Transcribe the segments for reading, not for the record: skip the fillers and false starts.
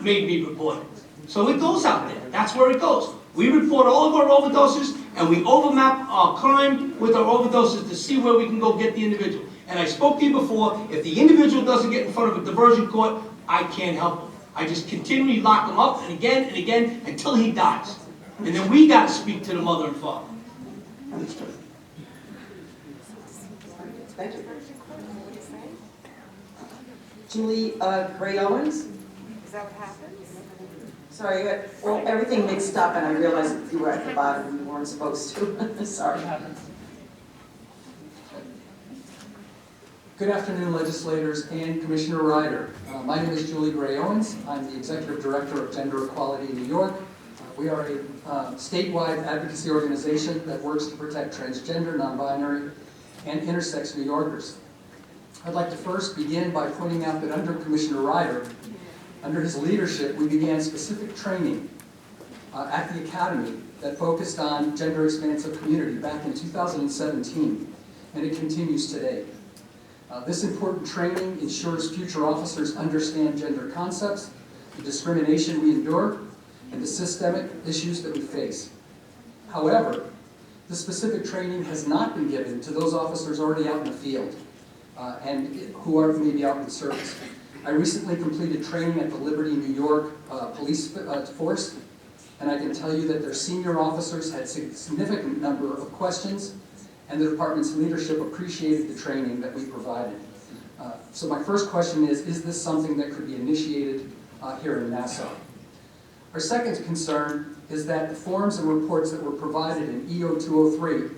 made me report it. So it goes out there. That's where it goes. We report all of our overdoses, and we overmap our crime with our overdoses to see where we can go get the individual. And I spoke to you before, if the individual doesn't get in front of a diversion court, I can't help him. I just continually lock him up and again until he dies. And then we got to speak to the mother and father. Understood. Thank you. Julie Gray Owens. Is that what happens? Sorry, well, everything mixed up and I realized you were at the bottom and you weren't supposed to. Sorry. Good afternoon, legislators and Commissioner Ryder. My name is Julie Gray Owens. I'm the Executive Director of Gender Equality in New York. We are a statewide advocacy organization that works to protect transgender, non-binary, and intersex New Yorkers. I'd like to first begin by pointing out that under Commissioner Ryder, under his leadership, we began specific training at the Academy that focused on gender expansive community back in 2017, and it continues today. This important training ensures future officers understand gender concepts, the discrimination we endure, and the systemic issues that we face. However, the specific training has not been given to those officers already out in the field and who are maybe out in service. I recently completed training at the Liberty, New York police force, and I can tell you that their senior officers had a significant number of questions, and the department's leadership appreciated the training that we provided. So my first question is this something that could be initiated here in Nassau? Our second concern is that the forms and reports that were provided in EO 203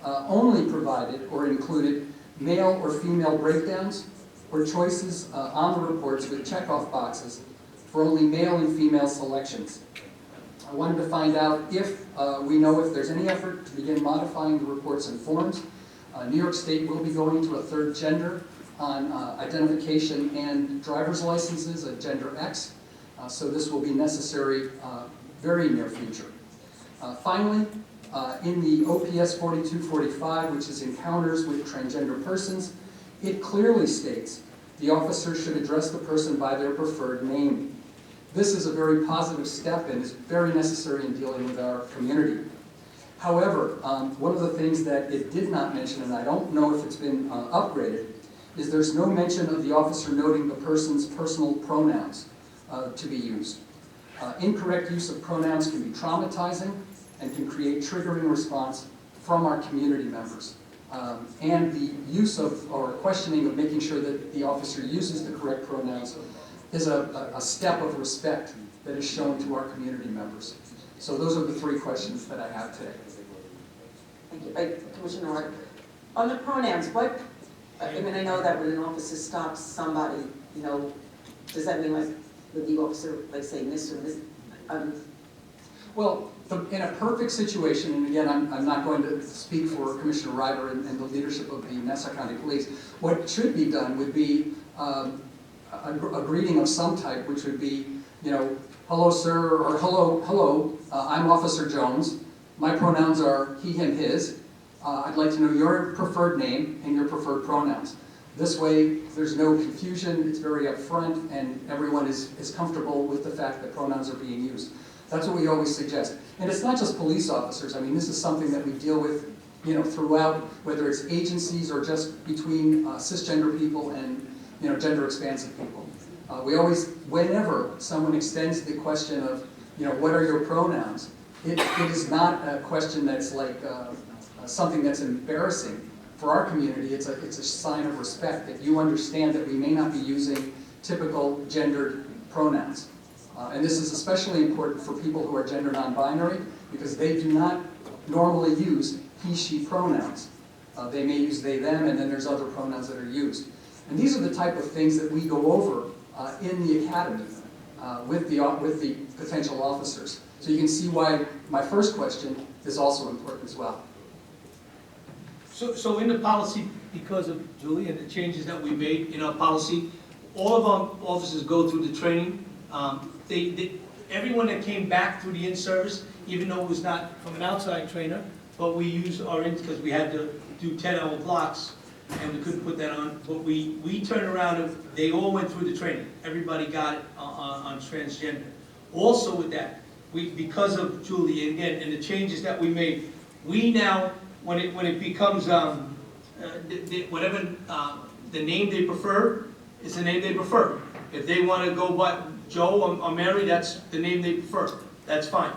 only provided or included male or female breakdowns or choices on the reports with checkoff boxes for only male and female selections. I wanted to find out if we know if there's any effort to begin modifying the reports and forms. New York State will be going to a third gender on identification and driver's licenses, a gender X. So this will be necessary very near future. Finally, in the OPS 4245, which is encounters with transgender persons, it clearly states the officer should address the person by their preferred name. This is a very positive step and is very necessary in dealing with our community. However, one of the things that it did not mention, and I don't know if it's been upgraded, is there's no mention of the officer noting the person's personal pronouns to be used. Incorrect use of pronouns can be traumatizing and can create triggering response from our community members. And the use of, or questioning of making sure that the officer uses the correct pronouns is a step of respect that is shown to our community members. So those are the three questions that I have today. Thank you. Commissioner Wright, on the pronouns, I mean, I know that when an officer stops somebody, you know, does that mean like with the officer, like say Miss or Miss? Well, in a perfect situation, and again, I'm not going to speak for Commissioner Ryder and the leadership of the Nassau County Police, what should be done would be a greeting of some type, which would be, you know, hello, sir, or hello, I'm Officer Jones. My pronouns are he, him, his. I'd like to know your preferred name and your preferred pronouns. This way, there's no confusion, it's very upfront, and everyone is comfortable with the fact that pronouns are being used. That's what we always suggest. And it's not just police officers. I mean, this is something that we deal with, you know, throughout, whether it's agencies or just between cisgender people and, you know, gender expansive people. We always, whenever someone extends the question of, you know, what are your pronouns, it is not a question that's like something that's embarrassing. For our community, it's a sign of respect that you understand that we may not be using typical gendered pronouns. And this is especially important for people who are gender non-binary because they do not normally use he, she pronouns. They may use they, them, and then there's other pronouns that are used. And these are the type of things that we go over in the academy with the potential officers. So you can see why my first question is also important as well. So in the policy, because of Julie and the changes that we made in our policy, all of our officers go through the training. Everyone that came back through the in-service, even though it was not from an outside trainer, but we used our because we had to do 10-hour blocks, and we couldn't put that on, but we turned around, and they all went through the training. Everybody got it on transgender. Also with that, because of Julie, and again, and the changes that we made, we now, when it becomes, whatever, the name they prefer, is the name they prefer. If they want to go by Joe or Mary, that's the name they prefer. That's fine.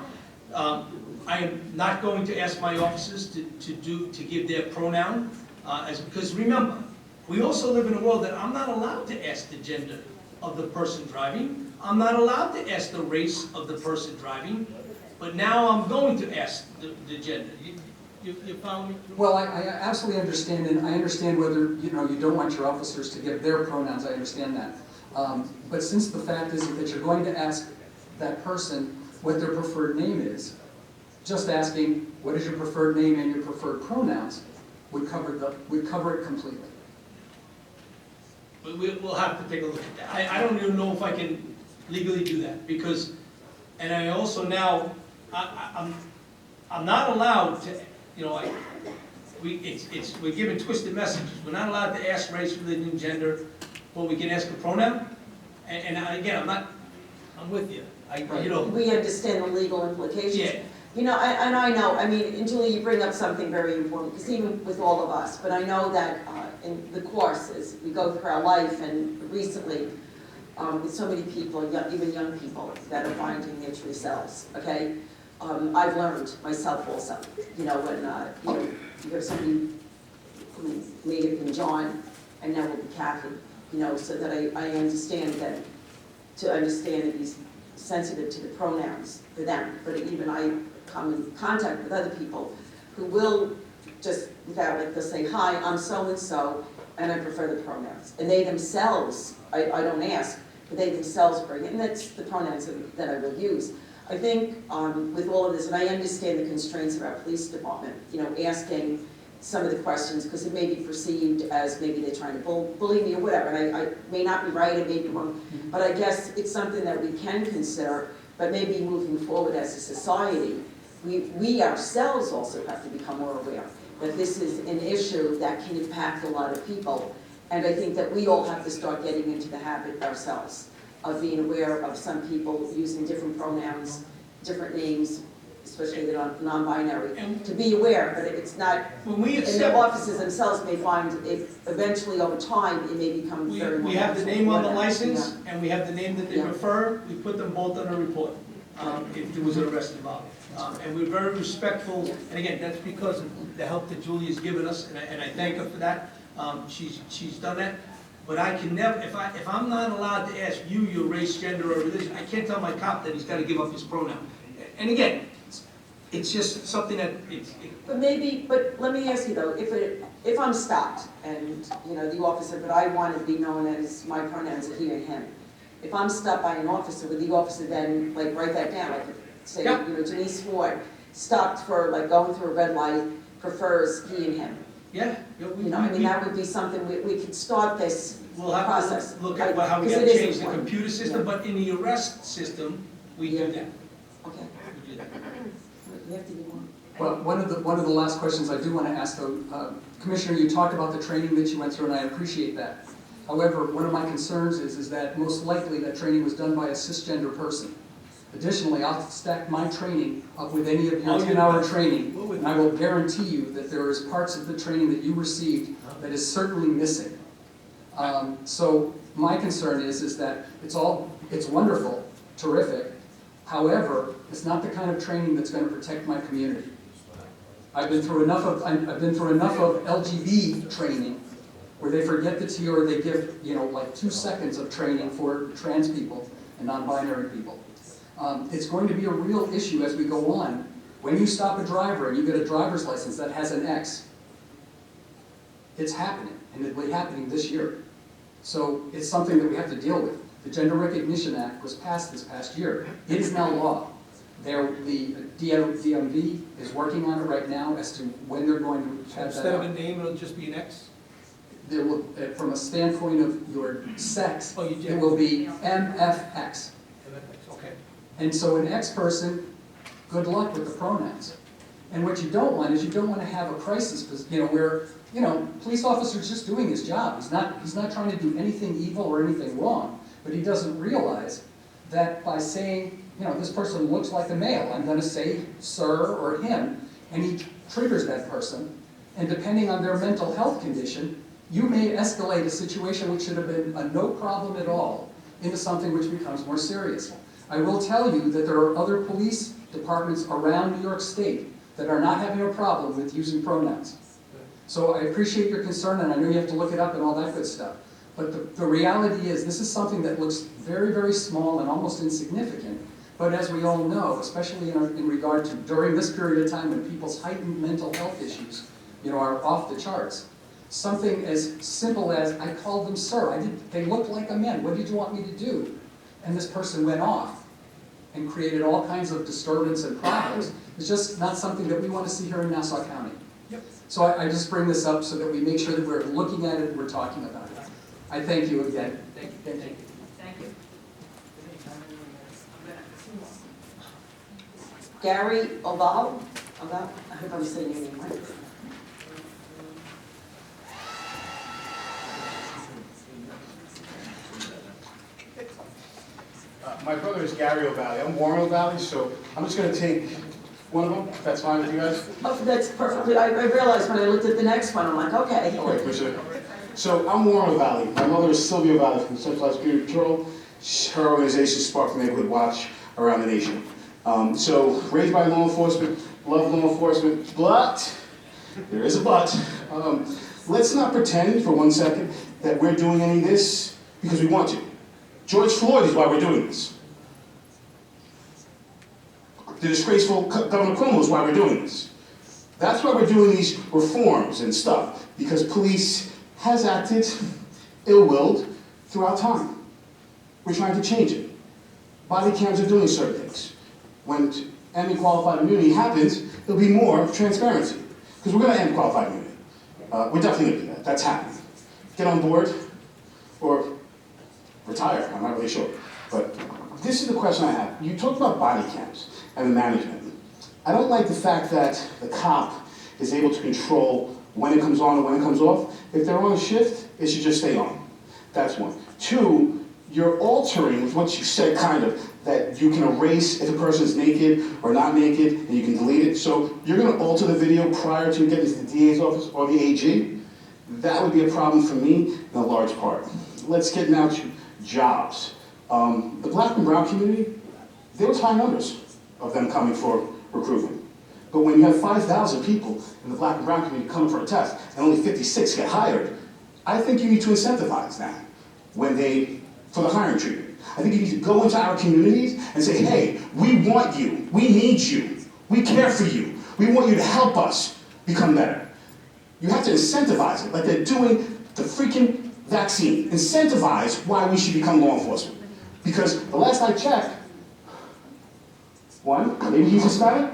I am not going to ask my officers to give their pronoun, because remember, we also live in a world that I'm not allowed to ask the gender of the person driving. I'm not allowed to ask the race of the person driving, but now I'm going to ask the gender. You follow me? Well, I absolutely understand, and I understand whether, you don't want your officers to give their pronouns, I understand that. But since the fact is that you're going to ask that person what their preferred name is, just asking, what is your preferred name and your preferred pronouns, would cover it completely. We'll have to take a look at that. I don't even know if I can legally do that, because, and I also now, I'm not allowed to, we're giving twisted messages. We're not allowed to ask race, religion, gender, but we can ask a pronoun. And again, I'm with you. We understand the legal implications. Yeah. And I know, and Julie, you bring up something very important, because even with all of us, but I know that in the courses, we go through our life, and recently, with so many people, even young people, that are finding their true selves, okay? I've learned myself also, when you have somebody who may have been John, and now will be Kathy, so that I understand that, to understand that he's sensitive to the pronouns for them. But even I come in contact with other people who will just, without, they'll say, hi, I'm so-and-so, and I prefer the pronouns. And they themselves, I don't ask, but they themselves bring it, and that's the pronouns that I will use. I think with all of this, and I understand the constraints of our police department, asking some of the questions, because it may be perceived as maybe they're trying to bully me or whatever, and I may not be right, I may be wrong, but I guess it's something that we can consider, but maybe moving forward as a society, we ourselves also have to become more aware that this is an issue that can impact a lot of people, and I think that we all have to start getting into the habit ourselves of being aware of some people using different pronouns, different names, especially the non-binary, to be aware, but it's not, When we and the officers themselves may find it eventually over time, it may become very more. We have the name on the license, Yeah. and we have the name that they Yeah. prefer. We put them both on a report, if there was an arrest involved. And we're very respectful, and again, that's because of the help that Julie has given us, and I thank her for that. She's done that. But I can never, if I'm not allowed to ask you your race, gender, or religion, I can't tell my cop that he's got to give up his pronoun. And again, it's just something that But let me ask you though, if I'm stopped and, the officer, but I want to be known as my pronouns are he and him. If I'm stopped by an officer, would the officer then write that down? Like say, Yeah. Denise Ford stopped for going through a red light, prefers he and him. Yeah. That would be something, we could start this We'll have process. to look at how we Because got to it is change the important. computer system, Yeah. but in the arrest system, we do that. Okay, We do that. we have to do more. Well, one of the last questions I do want to ask, though, Commissioner, you talked about the training that you went through, and I appreciate that. However, one of my concerns is that most likely that training was done by a cisgender person. Additionally, I'll stack my training up with any of your 10-hour training, and I will guarantee you that there is parts of the training that you received that is certainly missing. So my concern is that it's wonderful, terrific. However, it's not the kind of training that's going to protect my community. I've been through enough of LGB training where they forget the T, or they give 2 seconds of training for trans people and non-binary people. It's going to be a real issue as we go on. When you stop a driver and you get a driver's license that has an X, it's happening, and it'll be happening this year. So it's something that we have to deal with. The Gender Recognition Act was passed this past year. It is now law. The DMV is working on it right now as to when they're going to have that Instead of a out. name, it'll just be an X? There will, from a standpoint of your sex, Oh, you did. it will be MFX. Okay. And so an X person, good luck with the pronouns. And what you don't want is you don't want to have a crisis, where, police officer's just doing his job. He's not trying to do anything evil or anything wrong, but he doesn't realize that by saying, this person looks like a male, I'm going to say sir or him, and he triggers that person, and depending on their mental health condition, you may escalate a situation which should have been a no problem at all into something which becomes more serious. I will tell you that there are other police departments around New York State that are not having a problem with using pronouns. So I appreciate your concern, and I know you have to look it up and all that good stuff. But the reality is, this is something that looks very, very small and almost insignificant. But as we all know, especially in regard to during this period of time when people's heightened mental health issues, are off the charts, something as simple as, I called them sir, they looked like a man, what did you want me to do? And this person went off and created all kinds of disturbance and problems. It's just not something that we want to see here in Nassau County. Yep. So I just bring this up so that we make sure that we're looking at it and we're talking about it. I thank you again. Thank you. Thank you. Thank you. Gary Oval, I hope I'm saying your name right. My brother is Gary O'Valley. I'm Warren O'Valley, so I'm just going to take one of them, if that's fine with you guys. Oh, that's perfectly, I realized when I looked at the next one, I'm like, okay. All right, appreciate it. So I'm Warren O'Valley. My mother is Sylvia O'Valley from Centralized Community Patrol. Her organization sparked the Neighborhood Watch around the nation. So raised by law enforcement, love law enforcement, but, there is a but, let's not pretend for 1 second that we're doing any of this because we want to. George Floyd is why we're doing this. The disgraceful Governor Cuomo is why we're doing this. That's why we're doing these reforms and stuff, because police has acted ill-willed throughout time. We're trying to change it. Body cams are doing certain things. When ending qualified immunity happens, there'll be more transparency, because we're going to end qualified immunity. We're definitely going to do that. That's happening. Get on board, or retire, I'm not really sure. But this is the question I have. You talked about body cams and the management. I don't like the fact that the cop is able to control when it comes on and when it comes off. If they're on a shift, it should just stay on. That's one. Two, you're altering with what you said, kind of, that you can erase if a person's naked or not naked, and you can delete it. So you're going to alter the video prior to getting to the DA's office or the AG. That would be a problem for me in a large part. Let's get now to jobs. The black and brown community, there was high numbers of them coming for recruitment. But when you have 5,000 people in the black and brown community coming for a test and only 56 get hired, I think you need to incentivize that for the hiring treatment. I think you need to go into our communities and say, hey, we want you, we need you, we care for you, we want you to help us become better. You have to incentivize it, like they're doing the freaking vaccine. Incentivize why we should become law enforcement. Because the last I checked, one, maybe he's Hispanic.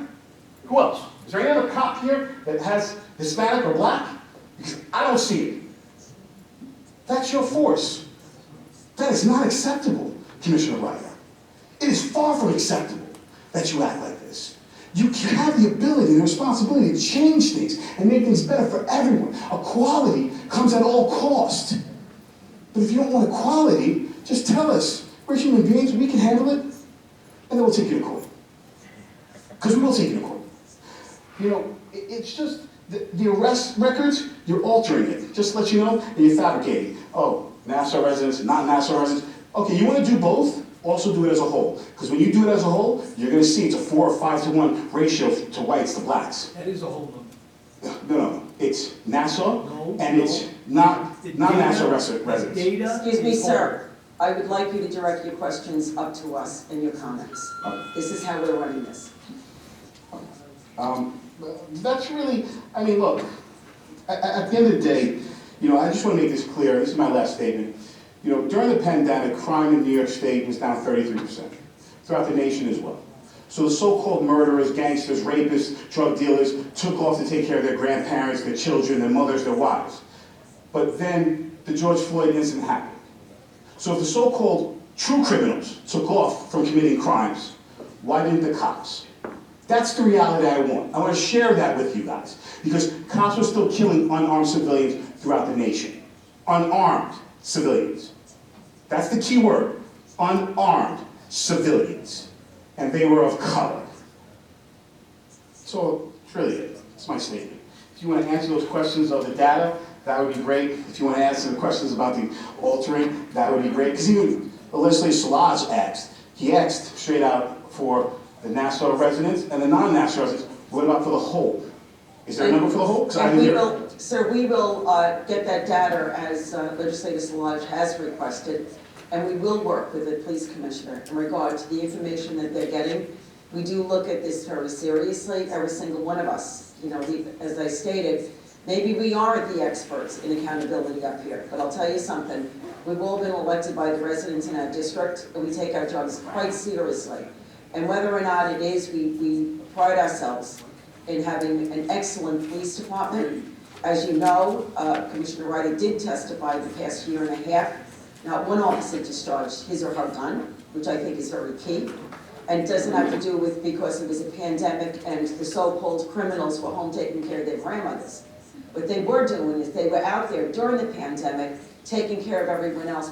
Who else? Is there any other cop here that has Hispanic or black? Because I don't see it. That's your force. That is not acceptable, Commissioner Ryder. It is far from acceptable that you act like this. You have the ability and the responsibility to change things and make things better for everyone. Equality comes at all cost. But if you don't want equality, just tell us. We're human beings, we can handle it, and then we'll take you to court. Because we will take you to court. It's just, the arrest records, you're altering it. Just to let you know, and you're fabricating. Oh, Nassau residents, not Nassau residents. Okay, you want to do both? Also do it as a whole. Because when you do it as a whole, you're going to see it's a 4 or 5 to 1 ratio to whites to blacks. That is a whole number. No. It's Nassau, No, and no. it's not Nassau residents. Data. Excuse me, is sir. I would like you to direct your questions up to us and your comments. This is how we're running this. That's really, look, at the end of the day, I just want to make this clear, this is my last statement. During the pandemic, crime in New York State was down 33%, throughout the nation as well. So the so-called murderers, gangsters, rapists, drug dealers took off to take care of their grandparents, their children, their mothers, their wives. But then the George Floyd incident happened. So if the so-called true criminals took off from committing crimes, why didn't the cops? That's the reality I want. I want to share that with you guys. Because cops are still killing unarmed civilians throughout the nation. Unarmed civilians. That's the key word. Unarmed civilians. And they were of color. So, it's really it. It's my statement. If you want to answer those questions of the data, that would be great. If you want to answer the questions about the altering, that would be great. Because even Legislator Szilagyi asked, he asked straight out for the Nassau residents and the non-Nassau residents, what about for the whole? Is there a number for the whole? 'Cause I And didn't we hear. will, sir, we will get that data as Legislator Szilagyi has requested, and we will work with the police commissioner in regard to the information that they're getting. We do look at this very seriously, every single one of us. You know, as I stated, maybe we aren't the experts in accountability up here, but I'll tell you something. We've all been elected by the residents in our district, and we take our jobs quite seriously. And whether or not it is, we pride ourselves in having an excellent police department. As you know, Commissioner Ryder did testify the past year and a half. Not one officer discharged his or her gun, which I think is very key. And it doesn't have to do with because it was a pandemic and the so-called criminals were home taking care of their grandmothers. What they were doing is they were out there during the pandemic, taking care of everyone else,